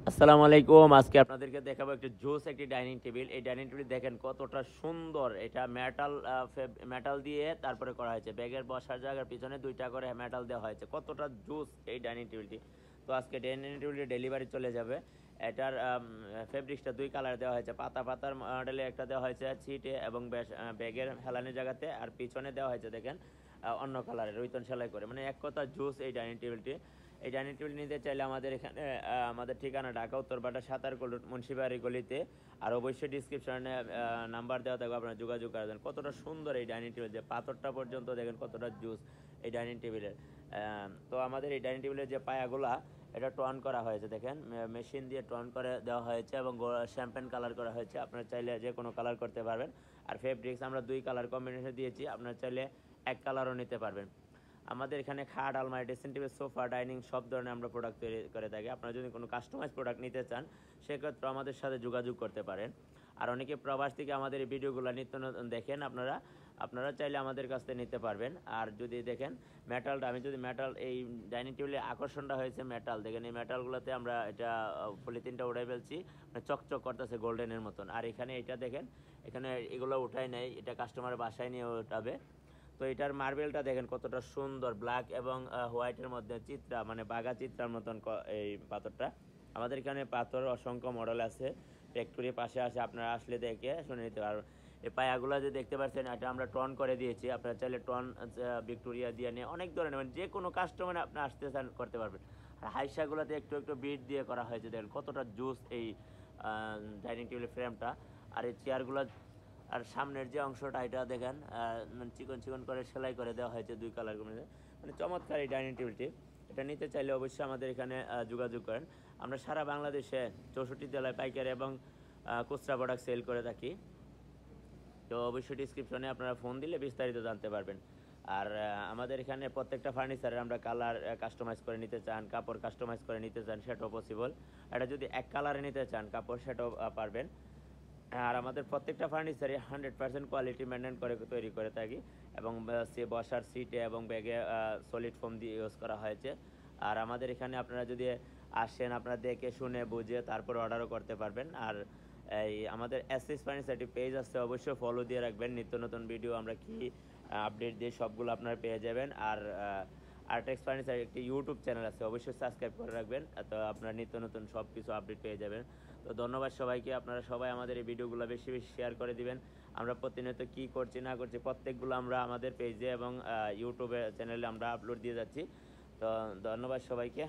আসসালামু আলাইকুম। আজকে আপনাদেরকে দেখাবো একটা জোস একটি ডাইনিং টেবিল। এই ডাইনিং টেবিল দেখেন কতটা সুন্দর। এটা মেটাল দিয়ে তারপরে করা হয়েছে। ব্যাগের বসার জায়গার পিছনে ২ টা করে মেটাল দেওয়া হয়েছে। কতটা জোস এই ডাইনিং টেবিলটি। তো আজকে ডাইনিং টেবিলটি ডেলিভারি চলে যাবে। এটার ফেব্রিক্সটা ২ কালার দেওয়া হয়েছে। পাতার মডেলে একটা দেওয়া হয়েছে ছিটে এবং ব্যাগের হেলানের জায়গাতে, আর পিছনে দেওয়া হয়েছে দেখেন অন্য কালারের রুইতন সেলাই করে। মানে এক কথা জোস এই ডাইনিং টেবিলটি। এই ডাইনিং টেবিল নিতে চাইলে আমাদের এখানে আমাদের ঠিকানা ঢাকা উত্তরপাড়া সাতারকুল মুন্সিবাড়ি গলিতে। আর অবশ্যই ডিসক্রিপশনে নাম্বার দেওয়া থাকবে, আপনারা যোগাযোগ করবেন। কতটা সুন্দর এই ডাইনিং টেবিল, যে পাথরটা পর্যন্ত দেখেন কতটা জুস এই ডাইনিং টেবিলের। তো আমাদের এই ডাইনিং টেবিলের যে পায়াগুলা, এটা টন করা হয়েছে দেখেন, মেশিন দিয়ে টন করে দেওয়া হয়েছে এবং শ্যাম্পেন কালার করা হয়েছে। আপনারা চাইলে যে কোনো কালার করতে পারবেন। আর ফেব্রিক্স আমরা 2 কালার কম্বিনেশন দিয়েছি, আপনারা চাইলে 1 কালারও নিতে পারবেন। আমাদের এখানে খাট, আলমারি, ড্রেসিং টেবিল, সোফা, ডাইনিং সব ধরনের আমরা প্রোডাক্ট তৈরি করে থাকি। আপনারা যদি কোনো কাস্টমাইজ প্রোডাক্ট নিতে চান, সেক্ষেত্রে আমাদের সাথে যোগাযোগ করতে পারেন। আর অনেকে প্রবাস থেকে আমাদের এই ভিডিওগুলো নিত্য নতুন দেখেন, আপনারা চাইলে আমাদের কাছ থেকে নিতে পারবেন। আর যদি দেখেন মেটালটা, আমি যদি মেটাল এই ডাইনিং টেবিলের আকর্ষণটা হয়েছে মেটাল, দেখেন এই মেটালগুলোতে আমরা এটা পলিথিনটা উঠাই ফেলছি, মানে চকচক করতেছে গোল্ডেনের মতন। আর এখানে এটা দেখেন, এখানে এগুলো উঠাই নেই, এটা কাস্টমারের বাসায় নিয়ে উঠাবে। তো এটার মার্বেলটা দেখেন কতটা সুন্দর, ব্ল্যাক এবং হোয়াইটের মধ্যে চিত্রা, মানে বাঘা চিত্রার মতন এই পাথরটা। আমাদের এখানে পাথর অসংখ্য মডেল আছে, ফ্যাক্টরি পাশে আসে, আপনারা আসলে দেখে শুনে নিতে পারবেন। এই পায়াগুলো যে দেখতে পাচ্ছেন, এটা আমরা টন করে দিয়েছি। আপনারা চাইলে টন ভিক্টোরিয়া দিয়ে নিয়ে অনেক ধরনের, মানে যে কোনো কাস্টমার আপনি আসতে চান করতে পারবেন। আর হাইসাগুলোতে একটু একটু বিট দিয়ে করা হয়েছে, দেখেন কতটা জুস এই ডাইনিং টেবিলের ফ্রেমটা। আর এই চেয়ারগুলো, আর সামনের যে অংশটা এটা দেখেন মানে চিকন চিকন করে সেলাই করে দেওয়া হয়েছে 2 কালার করে। মানে চমৎকার এই ডাইনিং টেবিলটি। এটা নিতে চাইলে অবশ্যই আমাদের এখানে যোগাযোগ করেন। আমরা সারা বাংলাদেশে 64 জেলায় পাইকারি এবং খুচরা প্রোডাক্ট সেল করে থাকি। তো অবশ্যই ডিসক্রিপশনে আপনারা ফোন দিলে বিস্তারিত জানতে পারবেন। আর আমাদের এখানে প্রত্যেকটা ফার্নিচারের আমরা কালার কাস্টমাইজ করে নিতে চান, কাপড় কাস্টমাইজ করে নিতে চান, সেটাও পসিবল। এটা যদি 1 কালারে নিতে চান কাপড়, সেটাও পারবেন। আর আমাদের প্রত্যেকটা ফার্নিচারে 100% কোয়ালিটি মেনটেন করে তৈরি করে থাকি। এবং সে বসার সিটে এবং ব্যাগে সলিড ফোম দিয়ে ইউজ করা হয়েছে। আর আমাদের এখানে আপনারা যদি আসেন, আপনারা দেখে শুনে বুঝে তারপর অর্ডারও করতে পারবেন। আর এই আমাদের এসএস ফার্নিচারটি পেজ আছে, অবশ্যই ফলো দিয়ে রাখবেন। নিত্য নতুন ভিডিও আমরা কি আপডেট দিয়ে সবগুলো আপনারা পেয়ে যাবেন। আর আর্টেক্স ফার্নিচার একটি ইউটিউব চ্যানেল আছে, অবশ্যই সাবস্ক্রাইব করে রাখবেন, তো আপনারা নিত্য নতুন সব কিছু আপডেট পেয়ে যাবেন। তো ধন্যবাদ সবাইকে। আপনারা সবাই আমাদের এই ভিডিওগুলো বেশি বেশি শেয়ার করে দিবেন। আমরা প্রতিনিয়ত কী করছি না করছি প্রত্যেকগুলো আমরা আমাদের পেজে এবং ইউটিউবে চ্যানেলে আমরা আপলোড দিয়ে যাচ্ছি। তো ধন্যবাদ সবাইকে।